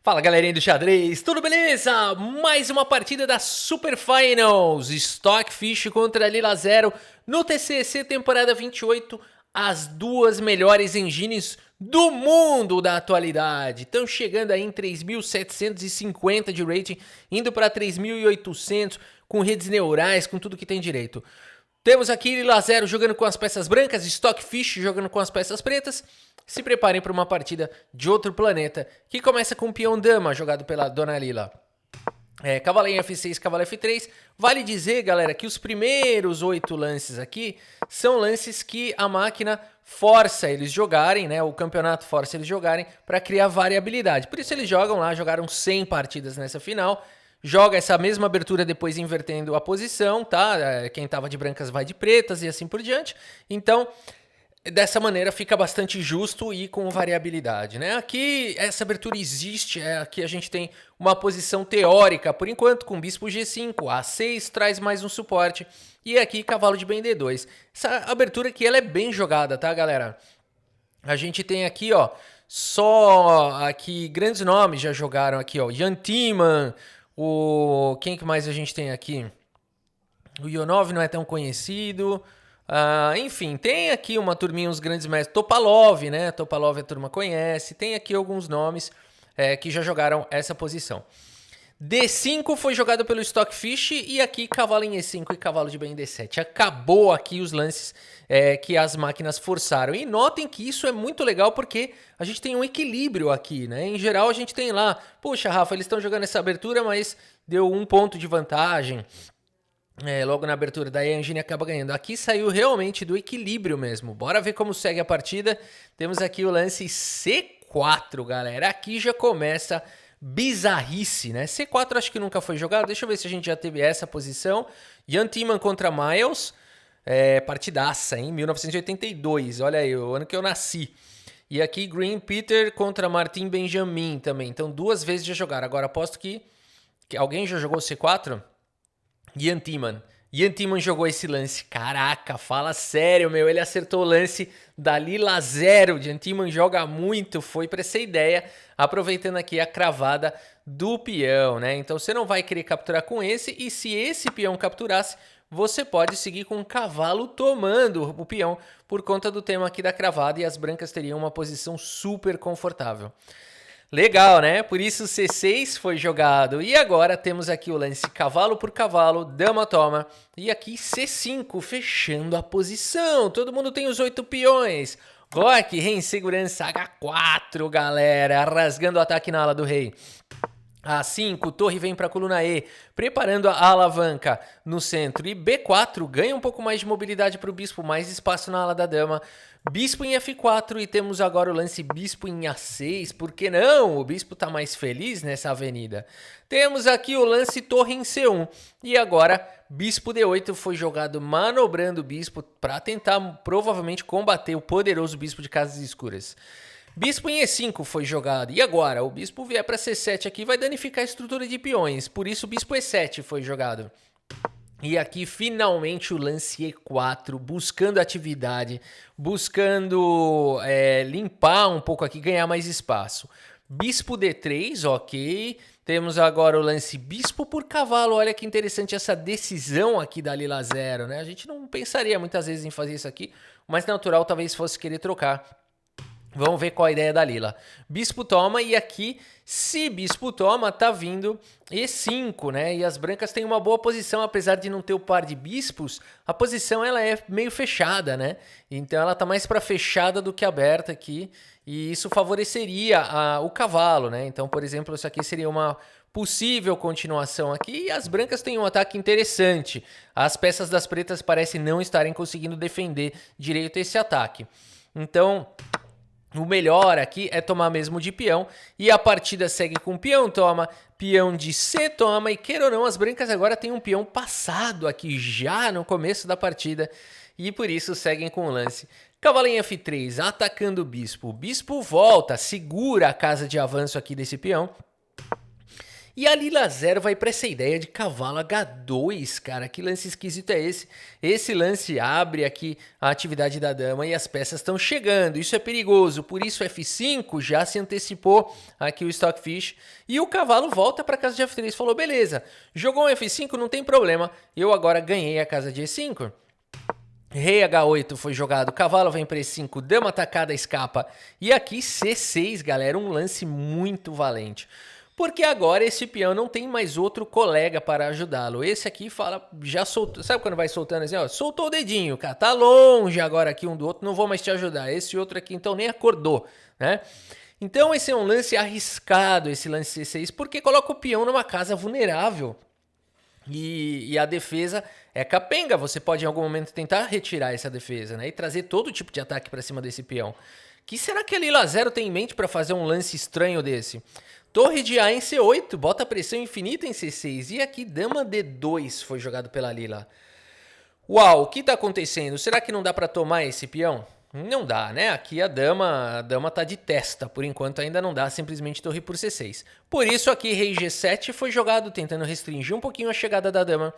Fala galerinha do xadrez, tudo beleza? Mais uma partida da Super Finals, Stockfish contra Lila Zero no TCC temporada 28, as duas melhores engines do mundo da atualidade. Estão chegando aí em 3.750 de rating, indo para 3.800 com redes neurais, com tudo que tem direito. Temos aqui Lila Zero jogando com as peças brancas, Stockfish jogando com as peças pretas. Se preparem para uma partida de outro planeta, que começa com o peão dama, jogado pela Dona Lila. Cavalo em F6, cavalo F3. Vale dizer, galera, que os primeiros 8 lances aqui são lances que a máquina força eles jogarem, né? O campeonato força eles jogarem para criar variabilidade. Por isso eles jogam lá, jogaram 100 partidas nessa final. Joga essa mesma abertura depois invertendo a posição, tá? Quem tava de brancas vai de pretas e assim por diante. Então, dessa maneira fica bastante justo e com variabilidade, né? Aqui essa abertura existe, aqui a gente tem uma posição teórica, por enquanto, com bispo G5, A6 traz mais um suporte, e aqui cavalo de bem D2. Essa abertura aqui ela é bem jogada, tá, galera? A gente tem aqui, ó, só aqui grandes nomes já jogaram aqui, ó, Jan Timman, quem que mais a gente tem aqui? O Ionov não é tão conhecido. Enfim, tem aqui uma turminha, uns grandes mestres. Topalov, né? Topalov a turma conhece. Tem aqui alguns nomes que já jogaram essa posição. D5 foi jogado pelo Stockfish e aqui cavalo em E5 e cavalo de bem em D7. Acabou aqui os lances que as máquinas forçaram. E notem que isso é muito legal porque a gente tem um equilíbrio aqui, né? Em geral a gente tem lá, poxa, Rafa, eles estão jogando essa abertura, mas deu 1 ponto de vantagem. Logo na abertura, daí a engine acaba ganhando. Aqui saiu realmente do equilíbrio mesmo. Bora ver como segue a partida. Temos aqui o lance C4, galera. Aqui já começa bizarrice, né? C4 acho que nunca foi jogado. Deixa eu ver se a gente já teve essa posição. Jan Timman contra Miles. Partidaça, hein? 1982. Olha aí, o ano que eu nasci. E aqui Green Peter contra Martin Benjamin também. Então 2 vezes já jogaram. Agora aposto que alguém já jogou C4? Jan Timman. Jan Timman jogou esse lance. Caraca, fala sério, meu. Ele acertou o lance da Lila Zero. Jan Timman joga muito. Foi para essa ideia. Aproveitando aqui a cravada do peão, né? Então você não vai querer capturar com esse. E se esse peão capturasse, você pode seguir com o cavalo tomando o peão por conta do tema aqui da cravada. E as brancas teriam uma posição super confortável. Legal, né? Por isso C6 foi jogado. E agora temos aqui o lance cavalo por cavalo, dama toma. E aqui C5, fechando a posição. Todo mundo tem os 8 peões. Roque, rei em segurança, H4, galera. Rasgando o ataque na ala do rei. A5, torre vem para a coluna E, preparando a alavanca no centro. E B4 ganha um pouco mais de mobilidade para o bispo, mais espaço na ala da dama. Bispo em F4 e temos agora o lance bispo em A6. Por que não? O bispo está mais feliz nessa avenida. Temos aqui o lance torre em C1. E agora bispo D8 foi jogado manobrando o bispo para tentar provavelmente combater o poderoso bispo de casas escuras. Bispo em E5 foi jogado. E agora? O bispo vier para C7 aqui vai danificar a estrutura de peões. Por isso o bispo E7 foi jogado. E aqui finalmente o lance E4, buscando atividade, buscando limpar um pouco aqui, ganhar mais espaço. Bispo D3, ok. Temos agora o lance bispo por cavalo. Olha que interessante essa decisão aqui da Lila Zero, né? A gente não pensaria muitas vezes em fazer isso aqui, mas natural talvez fosse querer trocar. Vamos ver qual a ideia da Lila. Bispo toma e aqui, se bispo toma, tá vindo E5, né? E as brancas têm uma boa posição, apesar de não ter o par de bispos, a posição ela é meio fechada, né? Então ela tá mais para fechada do que aberta aqui, e isso favoreceria o cavalo, né? Então, por exemplo, isso aqui seria uma possível continuação aqui, e as brancas têm um ataque interessante. As peças das pretas parecem não estarem conseguindo defender direito esse ataque. Então, o melhor aqui é tomar mesmo de peão. E a partida segue com peão toma, peão de C toma. E queira ou não, as brancas agora têm um peão passado aqui já no começo da partida. E por isso seguem com o lance. Cavalo em F3, atacando o bispo. O bispo volta, segura a casa de avanço aqui desse peão. E a Lila 0 vai para essa ideia de cavalo H2, cara. Que lance esquisito é esse? Esse lance abre aqui a atividade da dama e as peças estão chegando. Isso é perigoso, por isso F5 já se antecipou aqui o Stockfish. E o cavalo volta para a casa de F3. Falou, beleza, jogou um F5, não tem problema. Eu agora ganhei a casa de E5. Rei H8 foi jogado, cavalo vem para E5, dama atacada, escapa. E aqui C6, galera, um lance muito valente. Porque agora esse peão não tem mais outro colega para ajudá-lo. Esse aqui fala, já soltou, sabe quando vai soltando assim, ó, soltou o dedinho, cara, tá longe agora aqui um do outro, não vou mais te ajudar. Esse outro aqui então nem acordou, né? Então esse é um lance arriscado, esse lance C6, porque coloca o peão numa casa vulnerável. E a defesa é capenga, você pode em algum momento tentar retirar essa defesa, né? E trazer todo tipo de ataque para cima desse peão. Que será que a Lila 0 tem em mente para fazer um lance estranho desse? Torre de A em C8, bota pressão infinita em C6. E aqui dama D2 foi jogado pela Lila. Uau, o que está acontecendo? Será que não dá para tomar esse peão? Não dá, né? Aqui a dama tá de testa, por enquanto ainda não dá, simplesmente torre por C6. Por isso aqui rei G7 foi jogado, tentando restringir um pouquinho a chegada da dama.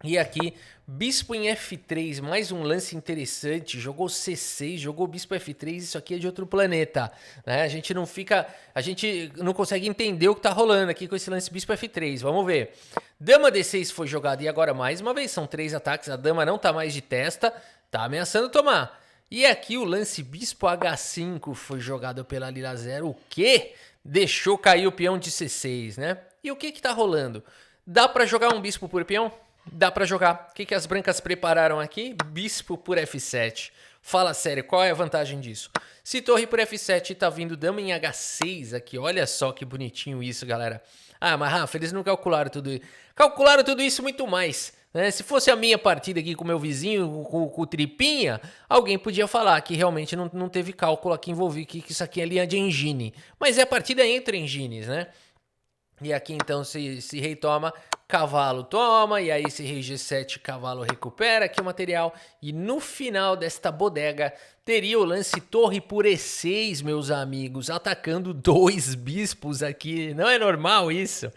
E aqui, bispo em F3, mais um lance interessante, jogou C6, jogou bispo F3, isso aqui é de outro planeta, né? A gente não consegue entender o que tá rolando aqui com esse lance bispo F3, vamos ver. Dama D6 foi jogado e agora mais uma vez, são 3 ataques, a dama não tá mais de testa, tá ameaçando tomar. E aqui o lance bispo H5 foi jogado pela Lila 0, o quê? Deixou cair o peão de C6, né? E o que tá rolando? Dá pra jogar um bispo por peão? Dá pra jogar. O que as brancas prepararam aqui? Bispo por F7. Fala sério, qual é a vantagem disso? Se torre por F7 tá vindo dama em H6 aqui, olha só que bonitinho isso, galera. Ah, mas Rafa, eles não calcularam tudo isso. Calcularam tudo isso muito mais, né? Se fosse a minha partida aqui com meu vizinho, com o Tripinha, alguém podia falar que realmente não teve cálculo aqui envolvido, que isso aqui é linha de engine. Mas é a partida entre engines, né? E aqui então se rei toma, cavalo toma, e aí se rei G7, cavalo recupera aqui o material. E no final desta bodega teria o lance torre por E6, meus amigos, atacando 2 bispos aqui. Não é normal isso?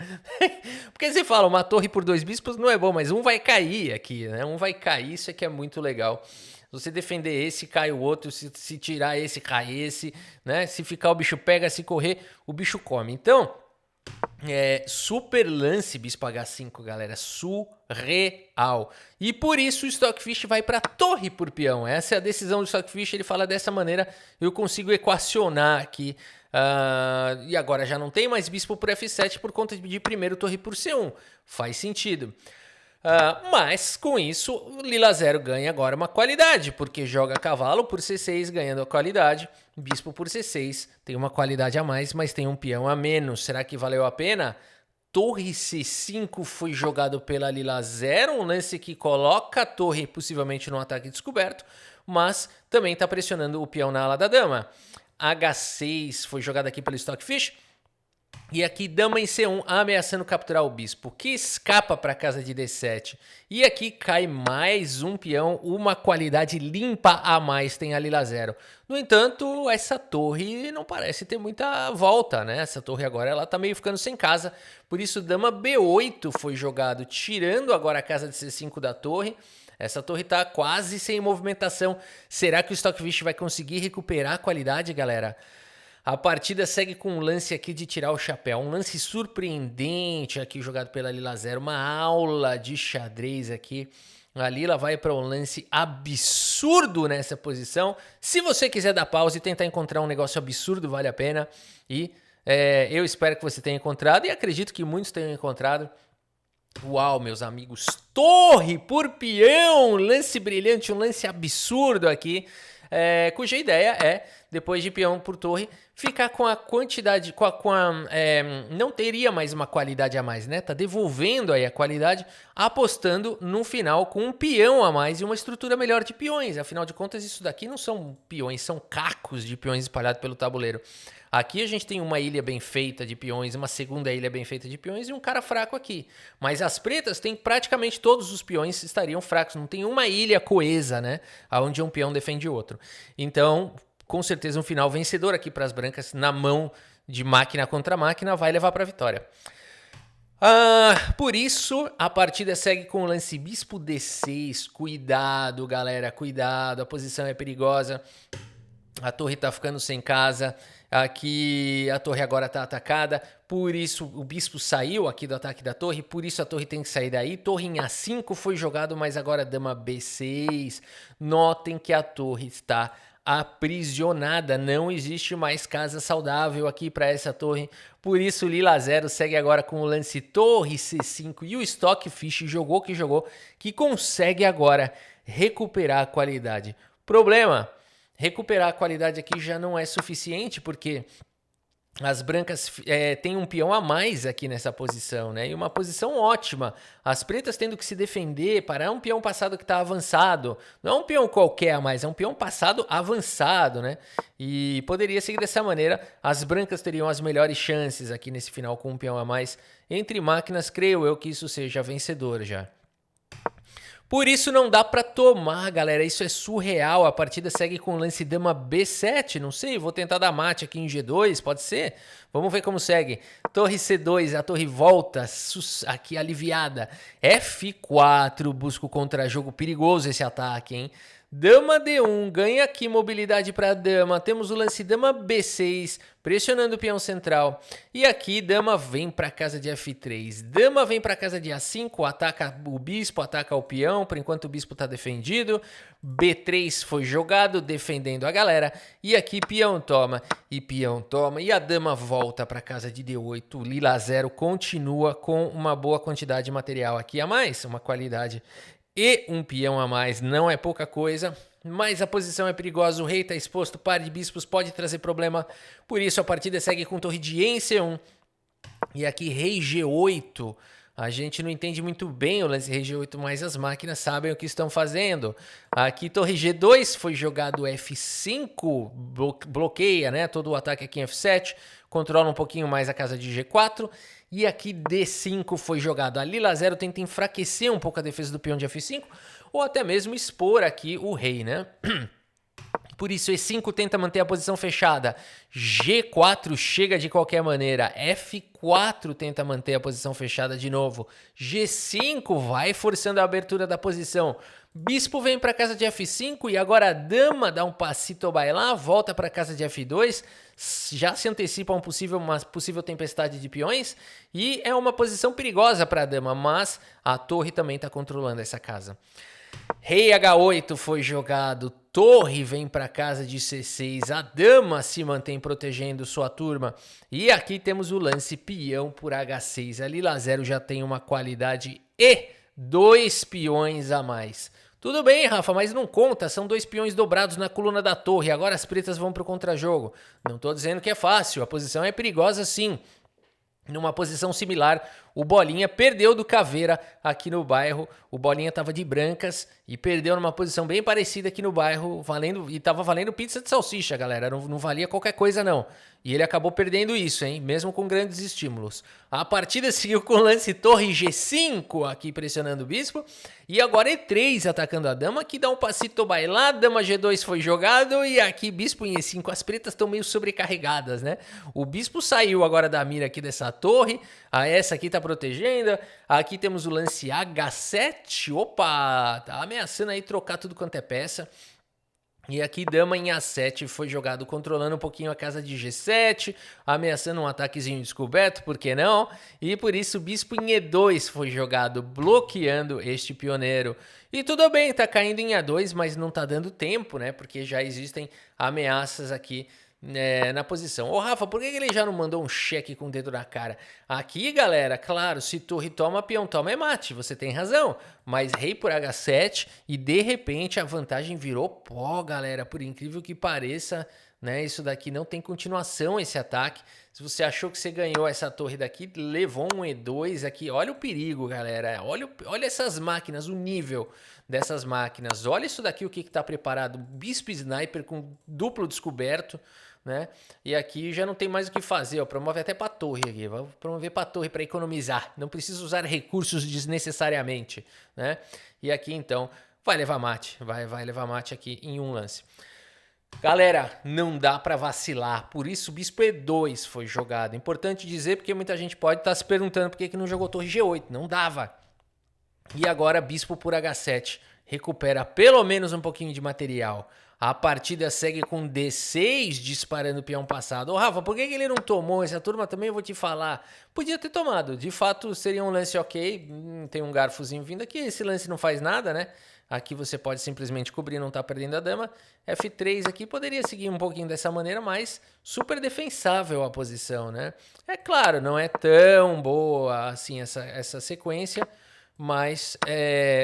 Porque você fala, uma torre por 2 bispos não é bom, mas um vai cair aqui, né? Um vai cair, isso aqui é muito legal. Se você defender esse, cai o outro. Se tirar esse, cai esse, né? Se ficar o bicho pega, se correr, o bicho come. Então, super lance bispo H5, galera, surreal. E por isso o Stockfish vai para torre por peão. Essa é a decisão do Stockfish, ele fala dessa maneira, eu consigo equacionar aqui. E agora já não tem mais bispo por F7 por conta de primeiro torre por C1. Faz sentido. Mas com isso, Lila 0 ganha agora uma qualidade, porque joga cavalo por C6 ganhando a qualidade, bispo por C6 tem uma qualidade a mais, mas tem um peão a menos. Será que valeu a pena? Torre C5 foi jogado pela Lila 0, um lance que coloca a torre possivelmente no ataque descoberto, mas também está pressionando o peão na ala da dama. H6 foi jogado aqui pelo Stockfish. E aqui dama em C1 ameaçando capturar o bispo, que escapa para a casa de D7. E aqui cai mais um peão, uma qualidade limpa a mais tem a Lila 0. No entanto, essa torre não parece ter muita volta, né? Essa torre agora ela tá meio ficando sem casa. Por isso dama B8 foi jogado, tirando agora a casa de C5 da torre. Essa torre tá quase sem movimentação. Será que o Stockfish vai conseguir recuperar a qualidade, galera? A partida segue com um lance aqui de tirar o chapéu. Um lance surpreendente aqui jogado pela Lila 0. Uma aula de xadrez aqui. A Lila vai para um lance absurdo nessa posição. Se você quiser dar pausa e tentar encontrar um negócio absurdo, vale a pena. E eu espero que você tenha encontrado. E acredito que muitos tenham encontrado. Uau, meus amigos. Torre por peão. Lance brilhante, um lance absurdo aqui. Cuja ideia é, depois de peão por torre, ficar com a quantidade, não teria mais uma qualidade a mais, né? Tá devolvendo aí a qualidade, apostando no final com um peão a mais e uma estrutura melhor de peões. Afinal de contas, isso daqui não são peões, são cacos de peões espalhados pelo tabuleiro. Aqui a gente tem uma ilha bem feita de peões, uma segunda ilha bem feita de peões e um cara fraco aqui. Mas as pretas têm praticamente todos os peões estariam fracos. Não tem uma ilha coesa, né? Onde um peão defende o outro. Então, com certeza um final vencedor aqui para as brancas na mão de máquina contra máquina vai levar para a vitória. Por isso, a partida segue com o lance bispo D6. Cuidado, galera, cuidado. A posição é perigosa. A torre tá ficando sem casa. Aqui a torre agora tá atacada. Por isso o bispo saiu aqui do ataque da torre. Por isso a torre tem que sair daí. Torre em A5 foi jogado, mas agora dama B6. Notem que a torre está aprisionada. Não existe mais casa saudável aqui para essa torre. Por isso o Lila 0 segue agora com o lance torre C5. E o Stockfish jogou, que consegue agora recuperar a qualidade. Problema: recuperar a qualidade aqui já não é suficiente, porque as brancas têm um peão a mais aqui nessa posição, né? E uma posição ótima. As pretas tendo que se defender para um peão passado que está avançado. Não é um peão qualquer a mais, é um peão passado avançado, né? E poderia seguir dessa maneira. As brancas teriam as melhores chances aqui nesse final com um peão a mais. Entre máquinas, creio eu que isso seja vencedor já. Por isso não dá pra tomar, galera. Isso é surreal. A partida segue com o lance dama B7. Não sei, vou tentar dar mate aqui em G2, pode ser? Vamos ver como segue. Torre C2, a torre volta aqui aliviada. F4, busca o contra-jogo. Perigoso esse ataque, hein? Dama D1, ganha aqui mobilidade para dama. Temos o lance dama B6, pressionando o peão central. E aqui dama vem para casa de F3. Dama vem para casa de A5, ataca o bispo, ataca o peão. Por enquanto o bispo está defendido. B3 foi jogado, defendendo a galera. E aqui peão toma e peão toma. E a dama volta para casa de D8. O Lila 0 continua com uma boa quantidade de material aqui a mais, uma qualidade e um peão a mais. Não é pouca coisa, mas a posição é perigosa. O rei está exposto, par de bispos pode trazer problema. Por isso a partida segue com torre de em C1. E aqui rei G8. A gente não entende muito bem o lance rei G8, mas as máquinas sabem o que estão fazendo. Aqui torre G2 foi jogado F5, bloqueia, né, todo o ataque aqui em F7. Controla um pouquinho mais a casa de G4. E aqui D5 foi jogado. A Lila 0 tenta enfraquecer um pouco a defesa do peão de F5, ou até mesmo expor aqui o rei, né? Por isso E5 tenta manter a posição fechada. G4 chega de qualquer maneira. F4 tenta manter a posição fechada de novo. G5 vai forçando a abertura da posição. Bispo vem para casa de F5 e agora a dama dá um passito bailar, volta para casa de F2. Já se antecipa uma possível tempestade de peões e é uma posição perigosa para a dama, mas a torre também está controlando essa casa. Rei H8 foi jogado, torre vem para casa de C6, a dama se mantém protegendo sua turma. E aqui temos o lance peão por H6, a Lila 0 já tem uma qualidade e 2 peões a mais. Tudo bem, Rafa, mas não conta, são 2 peões dobrados na coluna da torre, agora as pretas vão para o contra-jogo. Não estou dizendo que é fácil, a posição é perigosa sim. Numa posição similar, o Bolinha perdeu do Caveira aqui no bairro. O Bolinha estava de brancas e perdeu numa posição bem parecida aqui no bairro, estava valendo pizza de salsicha, galera. Não valia qualquer coisa, não. E ele acabou perdendo isso, hein? Mesmo com grandes estímulos. A partida seguiu com o lance torre G5 aqui pressionando o bispo. E agora E3 atacando a dama, que dá um passito bailar. Dama G2 foi jogado e aqui bispo em E5. As pretas estão meio sobrecarregadas, né? O bispo saiu agora da mira aqui dessa torre. Essa aqui tá protegendo. Aqui temos o lance H7. Opa, tá ameaçando aí trocar tudo quanto é peça. E aqui dama em A7 foi jogado, controlando um pouquinho a casa de G7, ameaçando um ataquezinho descoberto, por que não? E por isso bispo em E2 foi jogado, bloqueando este pioneiro. E tudo bem, tá caindo em A2, mas não tá dando tempo, né? Porque já existem ameaças aqui na posição. Ô Rafa, por que ele já não mandou um cheque com o dedo na cara? Aqui, galera, claro, se torre toma, peão toma é mate, você tem razão. Mas rei por H7 e de repente a vantagem virou pó, galera. Por incrível que pareça, né? Isso daqui não tem continuação, esse ataque. Se você achou que você ganhou essa torre daqui, levou um E2 aqui. Olha o perigo, galera. Olha essas máquinas, o nível dessas máquinas. Olha isso daqui, o que está preparado. Bispo Sniper com duplo descoberto, né? E aqui já não tem mais o que fazer, ó. Promove até para torre aqui. Vou promover para torre para economizar. Não precisa usar recursos desnecessariamente, né? E aqui então vai levar mate, vai levar mate aqui em um lance. Galera, não dá pra vacilar, por isso o bispo E2 foi jogado. Importante dizer porque muita gente pode estar se perguntando por que não jogou torre G8, não dava. E agora bispo por H7 recupera pelo menos um pouquinho de material. A partida segue com D6 disparando o peão passado. Ô Rafa, por que ele não tomou essa turma também? Eu vou te falar. Podia ter tomado, de fato seria um lance ok. Tem um garfozinho vindo aqui, esse lance não faz nada, né? Aqui você pode simplesmente cobrir, não tá perdendo a dama. F3 aqui poderia seguir um pouquinho dessa maneira, mas super defensável a posição, né? É claro, não é tão boa assim essa sequência, mas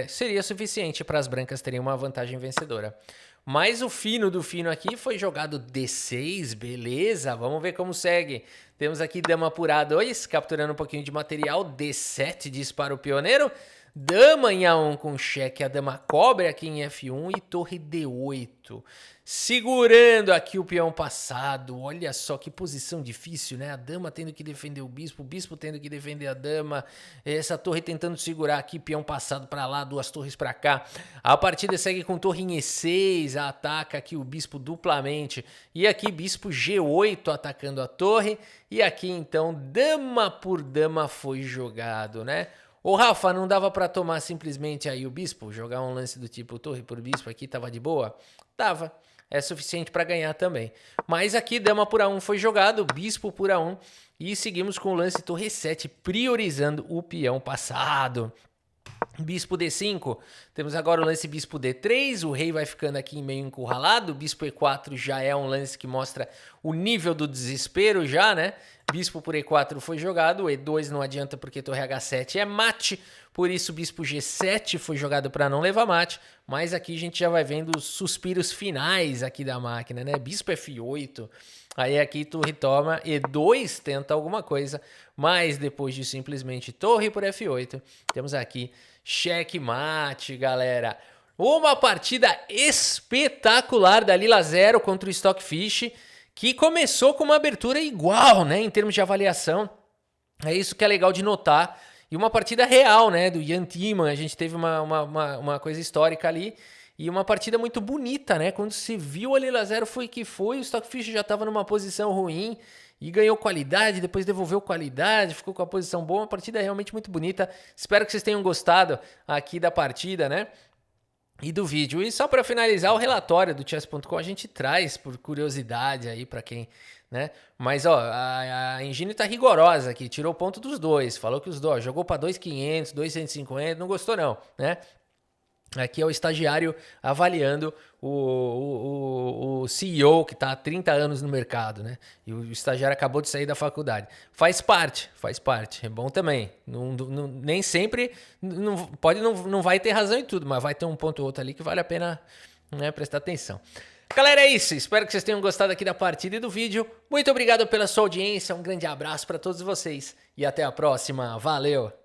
seria suficiente para as brancas terem uma vantagem vencedora. Mas o fino do fino aqui foi jogado D6, beleza, vamos ver como segue. Temos aqui dama por A2, capturando um pouquinho de material, D7 dispara o pioneiro. Dama em A1 com cheque, a dama cobre aqui em F1 e torre D8. Segurando aqui o peão passado, olha só que posição difícil, né? A dama tendo que defender o bispo tendo que defender a dama, essa torre tentando segurar aqui, peão passado para lá, duas torres para cá. A partida segue com torre em E6, ataca aqui o bispo duplamente. E aqui bispo G8 atacando a torre. E aqui então dama por dama foi jogado, né? Ô Rafa, não dava pra tomar simplesmente aí o bispo? Jogar um lance do tipo torre por bispo aqui tava de boa? Dava. É suficiente pra ganhar também. Mas aqui dama por A1 foi jogado, bispo por A1. E seguimos com o lance torre 7, priorizando o peão passado. Bispo D5, temos agora o lance bispo D3, o rei vai ficando aqui meio encurralado, bispo E4 já é um lance que mostra o nível do desespero já, né? Bispo por E4 foi jogado, E2 não adianta porque torre H7 é mate, por isso bispo G7 foi jogado para não levar mate, mas aqui a gente já vai vendo os suspiros finais aqui da máquina, né? Bispo F8, aí aqui torre toma, E2 tenta alguma coisa, mas depois de simplesmente torre por F8, temos aqui checkmate, galera. Uma partida espetacular da Lila Zero contra o Stockfish, que começou com uma abertura igual, né, em termos de avaliação. É isso que é legal de notar. E uma partida real, né, do Ian Thiemann. A gente teve uma coisa histórica ali. E uma partida muito bonita, né? Quando se viu a Lila Zero foi que foi, o Stockfish já estava numa posição ruim e ganhou qualidade, depois devolveu qualidade, ficou com a posição boa. Uma partida realmente muito bonita. Espero que vocês tenham gostado aqui da partida, né? E do vídeo. E só para finalizar, o relatório do chess.com a gente traz por curiosidade aí para quem, né? Mas ó, a Engine tá rigorosa aqui, tirou ponto dos dois, falou que os dois jogou para 2.500, 2.150, não gostou não, né? Aqui é o estagiário avaliando o CEO que está há 30 anos no mercado, né? E o estagiário acabou de sair da faculdade. Faz parte. É bom também. Nem sempre, não vai ter razão em tudo, mas vai ter um ponto ou outro ali que vale a pena, né, prestar atenção. Galera, é isso. Espero que vocês tenham gostado aqui da partida e do vídeo. Muito obrigado pela sua audiência. Um grande abraço para todos vocês e até a próxima. Valeu!